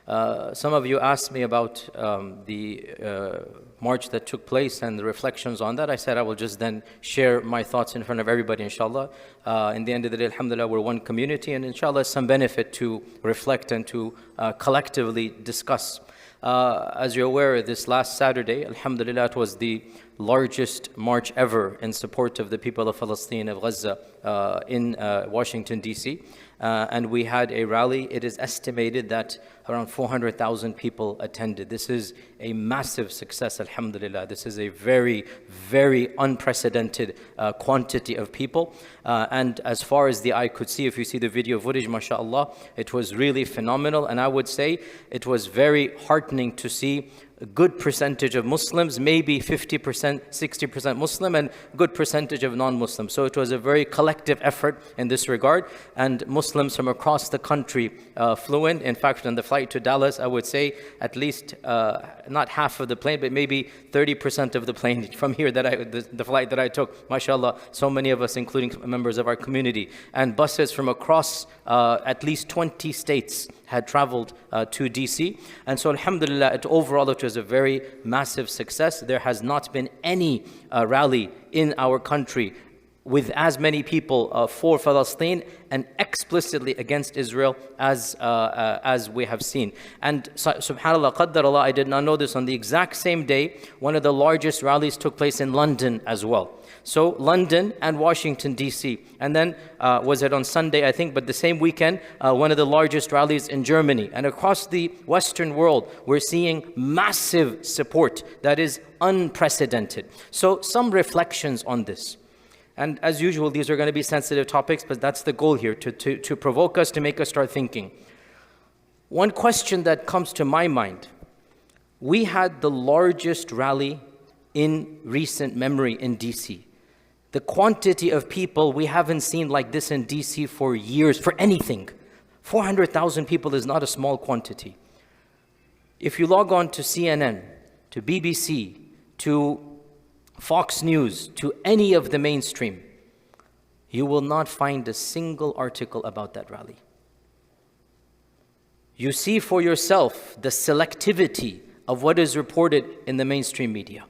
Some of you asked me about the march that took place and the reflections on that. I said I will just then share my thoughts in front of everybody, inshallah. In the end of the day, alhamdulillah, we're one community, and inshallah, some benefit to reflect and to collectively discuss. As you're aware, this last Saturday, alhamdulillah, it was the largest march ever in support of the people of Palestine, of Gaza, in Washington, D.C. And we had a rally. It is estimated that around 400,000 people attended. This is a massive success, alhamdulillah. This is a very, very unprecedented quantity of people. And as far as the eye could see, if you see the video footage, mashallah, it was really phenomenal. And I would say it was very heartening to see a good percentage of Muslims, maybe 50%, 60% Muslim, and good percentage of non-Muslims. So it was a very collective effort in this regard, and Muslims from across the country flew in. In fact, on the flight to Dallas, I would say at least not half of the plane, but maybe 30% of the plane from here that the flight that I took, mashallah, so many of us, including members of our community, and buses from across at least 20 states had traveled to DC. And so alhamdulillah, overall it was a very massive success. There has not been any rally in our country with as many people for Palestine and explicitly against Israel as we have seen. And subhanAllah, qaddarallah, I did not know this, on the exact same day, one of the largest rallies took place in London as well. So London and Washington, D.C. And then was it on Sunday, I think, but the same weekend, one of the largest rallies in Germany. And across the Western world, we're seeing massive support that is unprecedented. So some reflections on this. And as usual, these are going to be sensitive topics, but that's the goal here, to provoke us, to make us start thinking. One question that comes to my mind: we had the largest rally in recent memory in DC. The quantity of people, we haven't seen like this in DC for years, for anything. 400,000 people is not a small quantity. If you log on to CNN, to BBC, to Fox News, to any of the mainstream, you will not find a single article about that rally. You see for yourself the selectivity of what is reported in the mainstream media.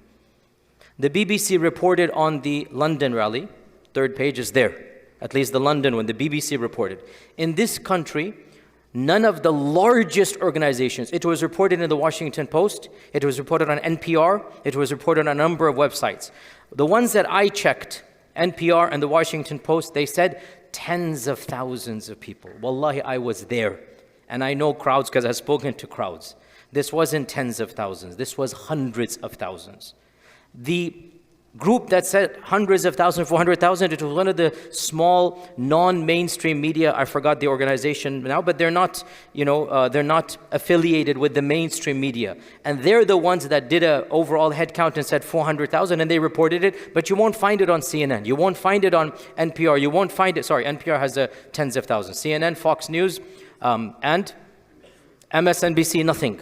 The BBC reported on the London rally. Third page is there. At least the London one, the BBC reported. In this country, none of the largest organizations, it was reported in the Washington Post, it was reported on NPR, it was reported on a number of websites. The ones that I checked, NPR and the Washington Post, they said tens of thousands of people. Wallahi, I was there. And I know crowds because I've spoken to crowds. This wasn't tens of thousands, this was hundreds of thousands. The group that said hundreds of thousands, 400,000, it was one of the small non-mainstream media. I forgot the organization now, but they're not, they're not affiliated with the mainstream media. And they're the ones that did an overall head count and said 400,000, and they reported it, but you won't find it on CNN. You won't find it on NPR. You won't find it, sorry, NPR has tens of thousands. CNN, Fox News, and MSNBC, nothing.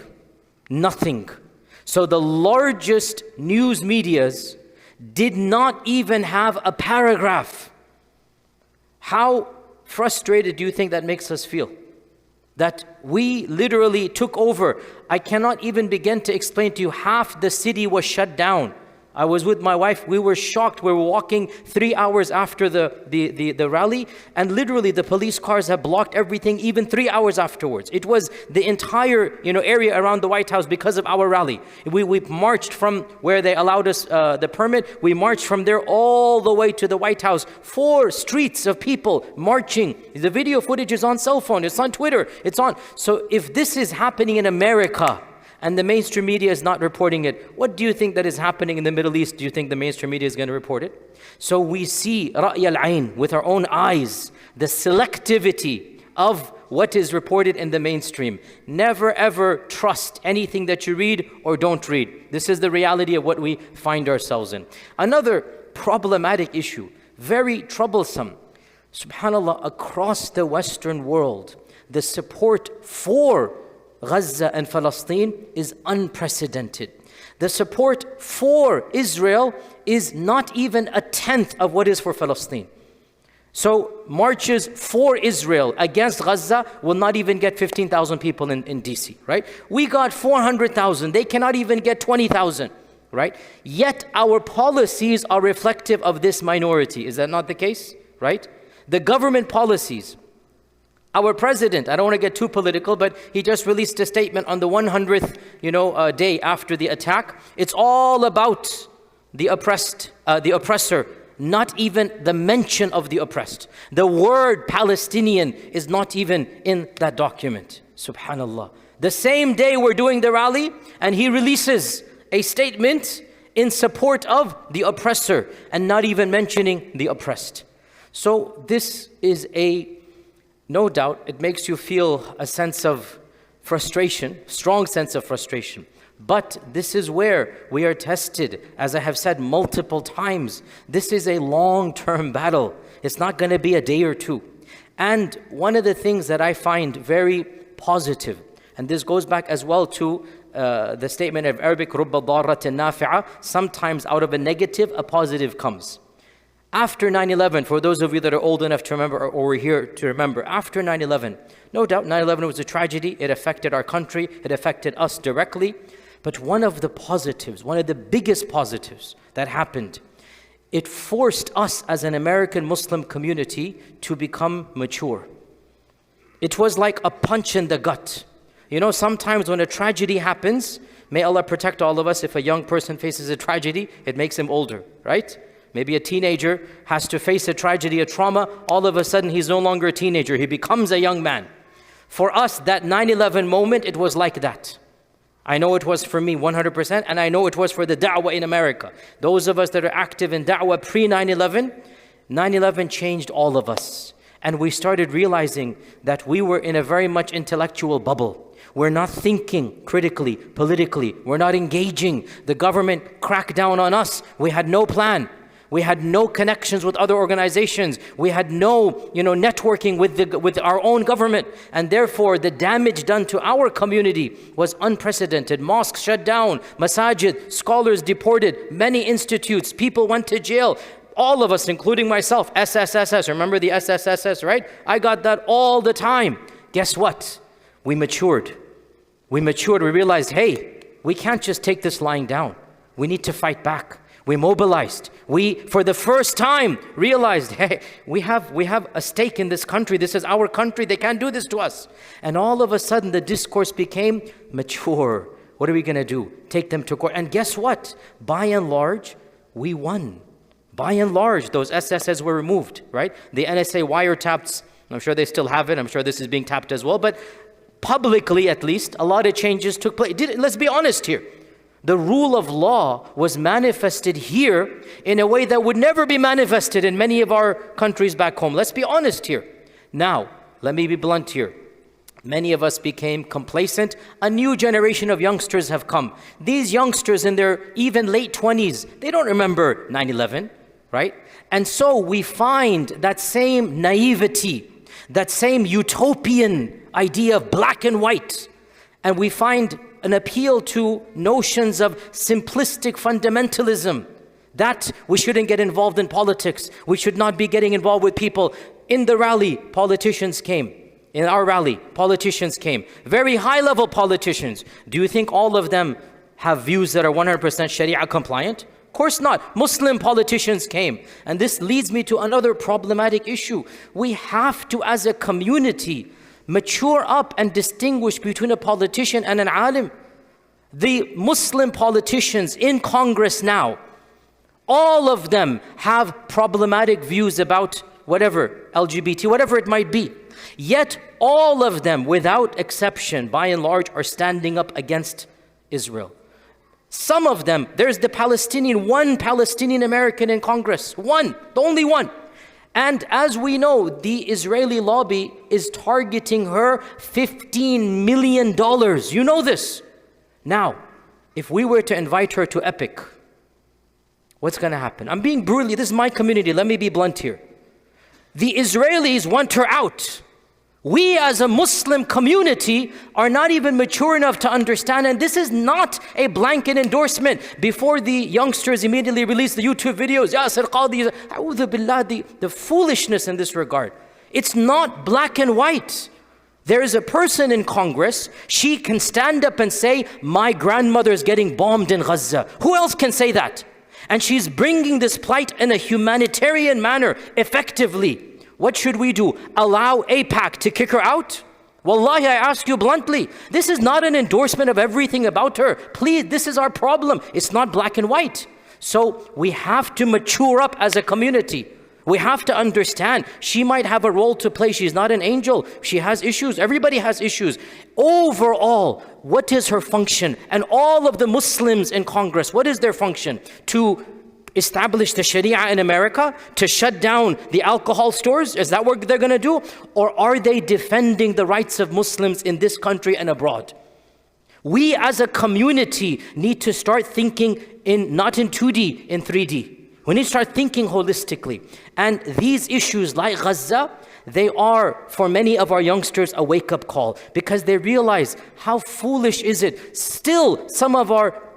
Nothing. So the largest news medias did not even have a paragraph. How frustrated do you think that makes us feel? That we literally took over. I cannot even begin to explain to you, half the city was shut down. I was with my wife, we were shocked. We were walking 3 hours after the rally, and literally the police cars have blocked everything even 3 hours afterwards. It was the entire area around the White House because of our rally. We marched from where they allowed us the permit. We marched from there all the way to the White House. 4 streets of people marching. The video footage is on cell phone, it's on Twitter, it's on. So if this is happening in America, and the mainstream media is not reporting it, what do you think that is happening in the Middle East? Do you think the mainstream media is going to report it? So we see رأي العين, with our own eyes, the selectivity of what is reported in the mainstream. Never ever trust anything that you read or don't read. This is the reality of what we find ourselves in. Another problematic issue, very troublesome. SubhanAllah, across the Western world, the support for Gaza and Palestine is unprecedented. The support for Israel is not even a tenth of what is for Palestine. So marches for Israel against Gaza will not even get 15,000 people in DC, right? We got 400,000. They cannot even get 20,000, right? Yet our policies are reflective of this minority. Is that not the case, right? The government policies. Our president, I don't want to get too political, but he just released a statement on the 100th, day after the attack. It's all about the oppressed, the oppressor, not even the mention of the oppressed. The word Palestinian is not even in that document. Subhanallah. The same day we're doing the rally, and he releases a statement in support of the oppressor and not even mentioning the oppressed. So this is no doubt, it makes you feel a sense of frustration, strong sense of frustration. But this is where we are tested. As I have said multiple times, this is a long-term battle. It's not going to be a day or two. And one of the things that I find very positive, and this goes back as well to the statement of Arabic, رُبَّ ضَارَّةٍ نَافِعَةٍ, sometimes out of a negative, a positive comes. After 9/11, for those of you that are old enough to remember or were here to remember, after 9/11, no doubt 9/11 was a tragedy. It affected our country. It affected us directly. But one of the positives, one of the biggest positives that happened, it forced us as an American Muslim community to become mature. It was like a punch in the gut. Sometimes when a tragedy happens, may Allah protect all of us, if a young person faces a tragedy, it makes him older, right? Maybe a teenager has to face a tragedy, a trauma, all of a sudden he's no longer a teenager, he becomes a young man. For us, that 9/11 moment, it was like that. I know it was for me 100%, and I know it was for the da'wah in America. Those of us that are active in da'wah pre-9/11, 9/11 changed all of us. And we started realizing that we were in a very much intellectual bubble. We're not thinking critically, politically. We're not engaging. The government cracked down on us. We had no plan. We had no connections with other organizations. We had no, networking with our own government. And therefore, the damage done to our community was unprecedented. Mosques shut down, masajid, scholars deported, many institutes, people went to jail. All of us, including myself, SSSS, remember the SSSS, right? I got that all the time. Guess what? We matured. We realized, hey, we can't just take this lying down. We need to fight back. We mobilized. We, for the first time, realized, hey, we have a stake in this country. This is our country. They can't do this to us. And all of a sudden, the discourse became mature. What are we going to do? Take them to court. And guess what? By and large, we won. By and large, those SSS were removed, right? The NSA wiretaps, I'm sure they still have it. I'm sure this is being tapped as well. But publicly, at least, a lot of changes took place. Let's be honest here. The rule of law was manifested here in a way that would never be manifested in many of our countries back home. Let's be honest here. Now, let me be blunt here. Many of us became complacent. A new generation of youngsters have come. These youngsters in their even late 20s, they don't remember 9/11, right? And so we find that same naivety, that same utopian idea of black and white, and we find an appeal to notions of simplistic fundamentalism, that we shouldn't get involved in politics. We should not be getting involved with people. In the rally, politicians came. In our rally, politicians came. Very high-level politicians. Do you think all of them have views that are 100% Sharia compliant? Of course not. Muslim politicians came. And this leads me to another problematic issue. We have to, as a community, mature up and distinguish between a politician and an alim. The Muslim politicians in Congress now, all of them have problematic views about whatever, LGBT, whatever it might be. Yet all of them, without exception, by and large, are standing up against Israel. Some of them, there's one Palestinian American in Congress, one, the only one. And as we know, the Israeli lobby is targeting her $15 million. You know this. Now, if we were to invite her to Epic, what's going to happen? I'm being this is my community, let me be blunt here. The Israelis want her out. We as a Muslim community are not even mature enough to understand, and this is not a blanket endorsement. Before the youngsters immediately release the YouTube videos, Yasir Qadhi, A'udhu Billah, the foolishness in this regard. It's not black and white. There is a person in Congress, she can stand up and say, my grandmother is getting bombed in Gaza. Who else can say that? And she's bringing this plight in a humanitarian manner, effectively. What should we do? Allow AIPAC to kick her out? Wallahi, I ask you bluntly, this is not an endorsement of everything about her. Please, this is our problem. It's not black and white. So we have to mature up as a community. We have to understand she might have a role to play. She's not an angel. She has issues. Everybody has issues. Overall, what is her function? And all of the Muslims in Congress, what is their function? To establish the Sharia in America? To shut down the alcohol stores? Is that what they're going to do? Or are they defending the rights of Muslims in this country and abroad? We as a community need to start thinking not in 2D, in 3D. We need to start thinking holistically. And these issues like Gaza, they are, for many of our youngsters, a wake-up call, because they realize how foolish is it. Still,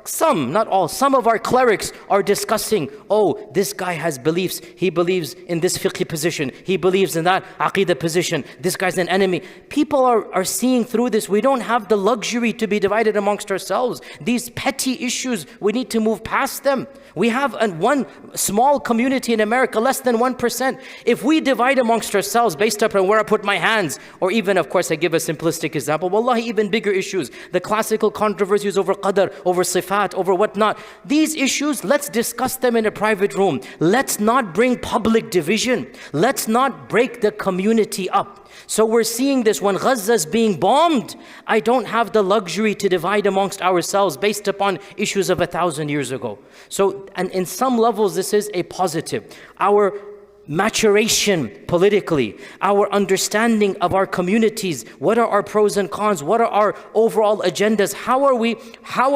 some, not all, some of our clerics are discussing, oh, this guy has beliefs. He believes in this fiqh position. He believes in that aqidah position. This guy's an enemy. People are seeing through this. We don't have the luxury to be divided amongst ourselves. These petty issues, we need to move past them. We have one small community in America, less than 1%. If we divide amongst ourselves based upon where I put my hands, or even, of course, I give a simplistic example, wallahi, even bigger issues, the classical controversies over qadr, over sifat, over whatnot. These issues, let's discuss them in a private room. Let's not bring public division. Let's not break the community up. So we're seeing this when Gaza is being bombed. I don't have the luxury to divide amongst ourselves based upon issues of 1,000 years ago. So, and in some levels, this is a positive. Our maturation politically, our understanding of our communities, what are our pros and cons, what are our overall agendas, how are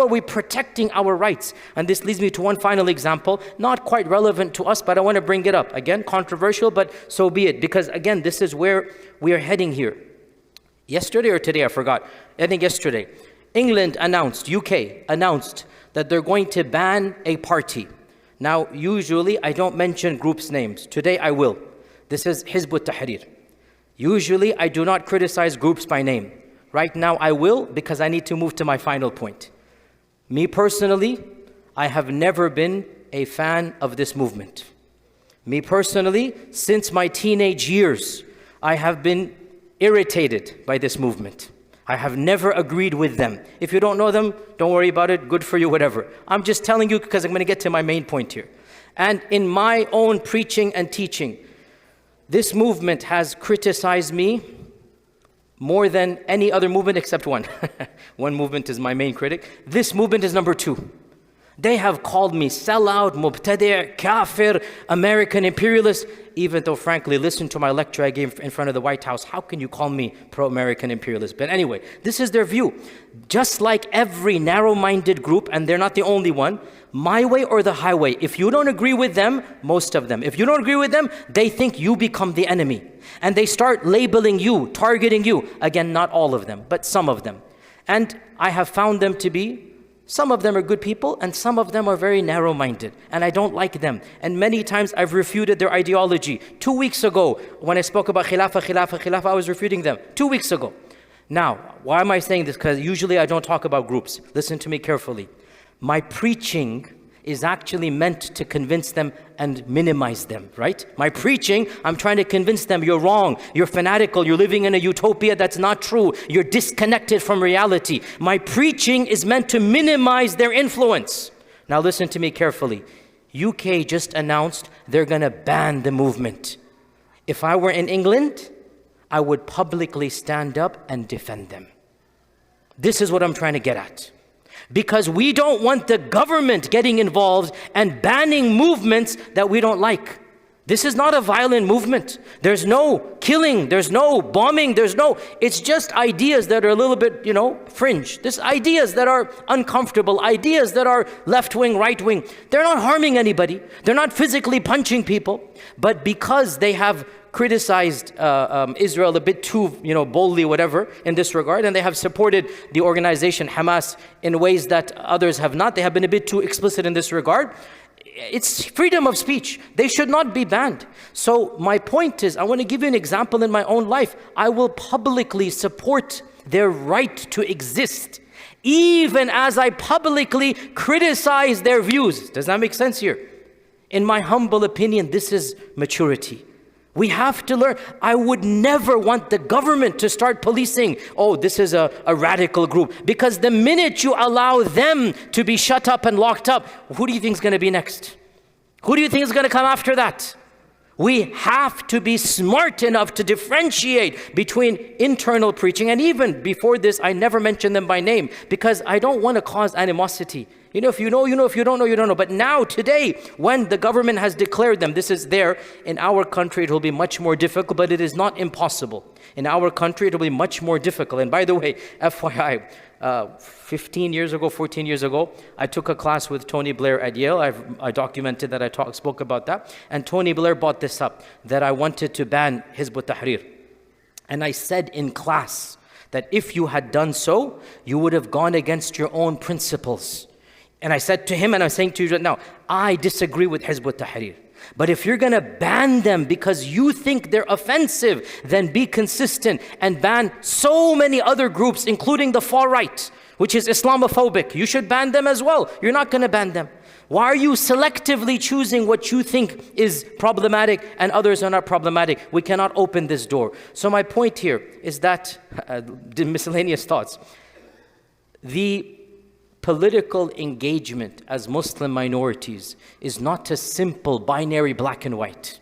we protecting our rights? And this leads me to one final example, not quite relevant to us, but I want to bring it up. Again, controversial, but so be it, because again, this is where we are heading here. Yesterday or today, I forgot, I think yesterday, England announced, UK announced that they're going to ban a party. Now, usually I don't mention groups' names. Today I will. This is Hizb ut-Tahrir. Usually I do not criticize groups by name. Right now I will, because I need to move to my final point. Me personally, I have never been a fan of this movement. Me personally, since my teenage years, I have been irritated by this movement. I have never agreed with them. If you don't know them, don't worry about it, good for you, whatever. I'm just telling you because I'm going to get to my main point here. And in my own preaching and teaching, this movement has criticized me more than any other movement except one. One movement is my main critic. This movement is number 2. They have called me sellout, mubtadi', kafir, American imperialist, even though frankly, listen to my lecture I gave in front of the White House. How can you call me pro-American imperialist? But anyway, this is their view. Just like every narrow-minded group, and they're not the only one, my way or the highway. If you don't agree with them, most of them, if you don't agree with them, they think you become the enemy. And they start labeling you, targeting you. Again, not all of them, but some of them. And I have found them to be, some of them are good people, and some of them are very narrow-minded, and I don't like them. And many times I've refuted their ideology. 2 weeks ago, when I spoke about Khilafah, I was refuting them. 2 weeks ago. Now, why am I saying this? Because usually I don't talk about groups. Listen to me carefully. My preaching is actually meant to convince them and minimize them, right? My preaching, I'm trying to convince them you're wrong, you're fanatical, you're living in a utopia that's not true, you're disconnected from reality. My preaching is meant to minimize their influence. Now listen to me carefully. UK just announced they're gonna ban the movement. If I were in England, I would publicly stand up and defend them. This is what I'm trying to get at. Because we don't want the government getting involved and banning movements that we don't like. This is not a violent movement. There's no killing, there's no bombing, it's just ideas that are a little bit, fringe. There's ideas that are uncomfortable, ideas that are left-wing, right-wing. They're not harming anybody. They're not physically punching people. But because they have criticized Israel a bit too, boldly, whatever, in this regard, and they have supported the organization Hamas in ways that others have not. They have been a bit too explicit in this regard. It's freedom of speech. They should not be banned. So my point is, I want to give you an example in my own life. I will publicly support their right to exist, even as I publicly criticize their views. Does that make sense here? In my humble opinion, this is maturity. We have to learn. I would never want the government to start policing, oh, this is a radical group. Because the minute you allow them to be shut up and locked up, who do you think is going to be next? Who do you think is going to come after that? We have to be smart enough to differentiate between internal preaching. And even before this, I never mentioned them by name because I don't want to cause animosity. If you know, if you don't know, you don't know. But now, today, when the government has declared them, this is there. In our country, it will be much more difficult, but it is not impossible. In our country, it will be much more difficult. And by the way, FYI, 15 years ago, 14 years ago, I took a class with Tony Blair at Yale. I documented that, I spoke about that. And Tony Blair brought this up, that I wanted to ban Hizb ut-Tahrir. And I said in class that if you had done so, you would have gone against your own principles. And I said to him, and I'm saying to you right now, I disagree with Hizb ut-Tahrir. But if you're going to ban them because you think they're offensive, then be consistent and ban so many other groups, including the far right, which is Islamophobic. You should ban them as well. You're not going to ban them. Why are you selectively choosing what you think is problematic and others are not problematic? We cannot open this door. So my point here is that, the miscellaneous thoughts, the political engagement as Muslim minorities is not a simple binary black and white.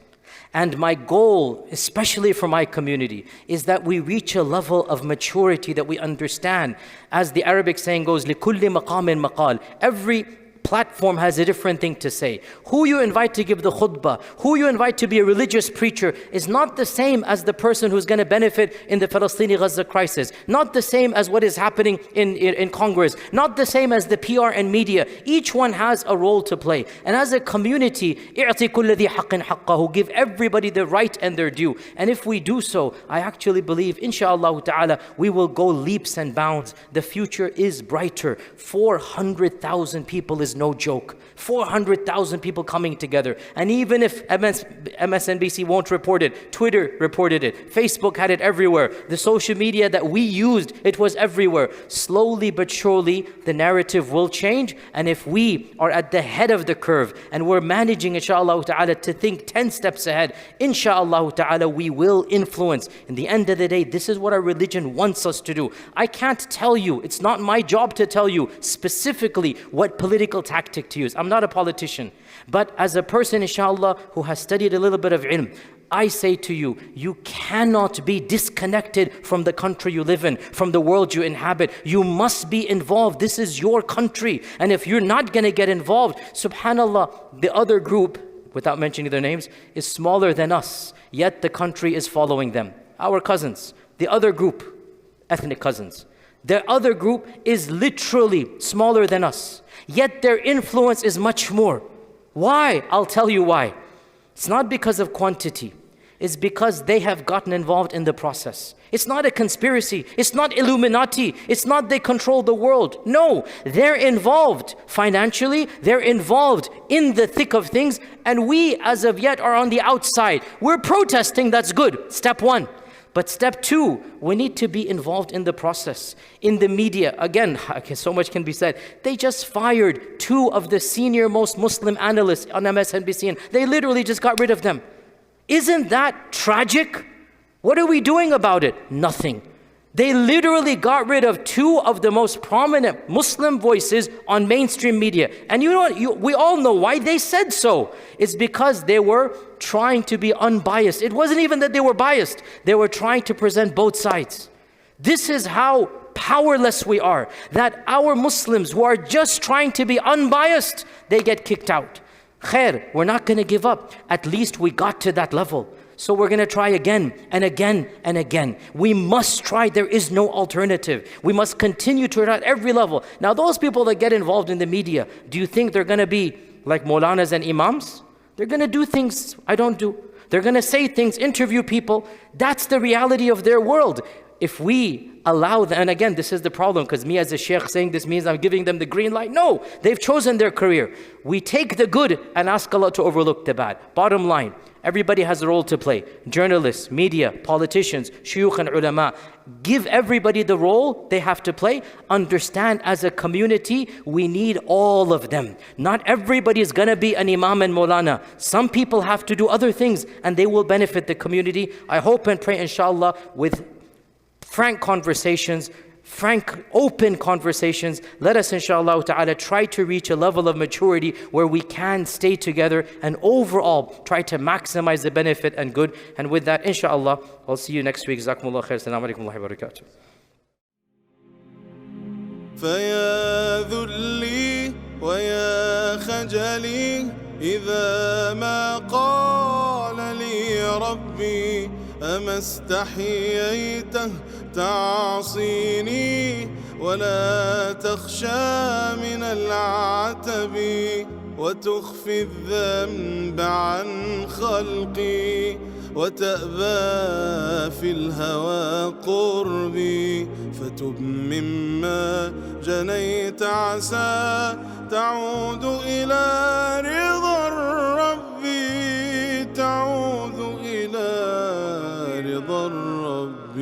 And my goal, especially for my community, is that we reach a level of maturity that we understand. As the Arabic saying goes, لِكُلِّ مَقَامٍ مَقَالٍ. Every platform has a different thing to say. Who you invite to give the khutbah, who you invite to be a religious preacher is not the same as the person who's going to benefit in the Palestine-Gaza crisis. Not the same as what is happening in Congress. Not the same as the PR and media. Each one has a role to play. And as a community, اِعْطِ كُلَّ ذِي حَقٍّ حَقَّهُ, give everybody their right and their due. And if we do so, I actually believe, inshaAllah ta'ala, we will go leaps and bounds. The future is brighter. 400,000 people is no joke. 400,000 people coming together. And even if MSNBC won't report it, Twitter reported it, Facebook had it everywhere. The social media that we used, it was everywhere. Slowly but surely, the narrative will change. And if we are at the head of the curve and we're managing, inshaAllah ta'ala, to think 10 steps ahead, inshaAllah ta'ala, we will influence. In the end of the day, this is what our religion wants us to do. I can't tell you, it's not my job to tell you specifically what political tactic to use. I'm not a politician. But as a person, inshallah, who has studied a little bit of ilm, I say to you, you cannot be disconnected from the country you live in, from the world you inhabit. You must be involved. This is your country. And if you're not going to get involved, subhanallah, the other group, without mentioning their names, is smaller than us. Yet the country is following them. Our cousins, the other group, ethnic cousins. The other group is literally smaller than us. Yet their influence is much more. Why? I'll tell you why. It's not because of quantity. It's because they have gotten involved in the process. It's not a conspiracy. It's not Illuminati. It's not they control the world. No, they're involved financially. They're involved in the thick of things. And we, as of yet, are on the outside. We're protesting. That's good. Step one. But step two, we need to be involved in the process. In the media, again, so much can be said. They just fired 2 of the senior most Muslim analysts on MSNBC. And they literally just got rid of them. Isn't that tragic? What are we doing about it? Nothing. They literally got rid of 2 of the most prominent Muslim voices on mainstream media. And you know what? We all know why they said so. It's because they were trying to be unbiased. It wasn't even that they were biased. They were trying to present both sides. This is how powerless we are. That our Muslims who are just trying to be unbiased, they get kicked out. Khair, we're not going to give up. At least we got to that level. So we're going to try again and again and again. We must try. There is no alternative. We must continue to try at every level. Now, those people that get involved in the media, do you think they're going to be like Maulanas and Imams? They're going to do things I don't do. They're going to say things, interview people. That's the reality of their world. If we allow them, and again, this is the problem, because me as a sheikh saying this means I'm giving them the green light. No, they've chosen their career. We take the good and ask Allah to overlook the bad. Bottom line, everybody has a role to play. Journalists, media, politicians, shuyukh and ulama. Give everybody the role they have to play. Understand, as a community, we need all of them. Not everybody is going to be an imam and maulana. Some people have to do other things, and they will benefit the community. I hope and pray, inshallah, with frank conversations, frank, open conversations. Let us, inshallah ta'ala, try to reach a level of maturity where we can stay together and overall try to maximize the benefit and good. And with that, inshallah, I'll see you next week. Jazakumullah khair. Assalamu alaikum wa rahmatullahi wa barakatuh. فيا ذلي ويا خجلي إذا ما قال لي ربي أما استحييته تعصيني ولا تخشى من العتب وتخفي الذنب عن خلقي وتأبى في الهوى قربي فتب مما جنيت عسى تعود إلى رضا الرب تعود إلى رضا الرب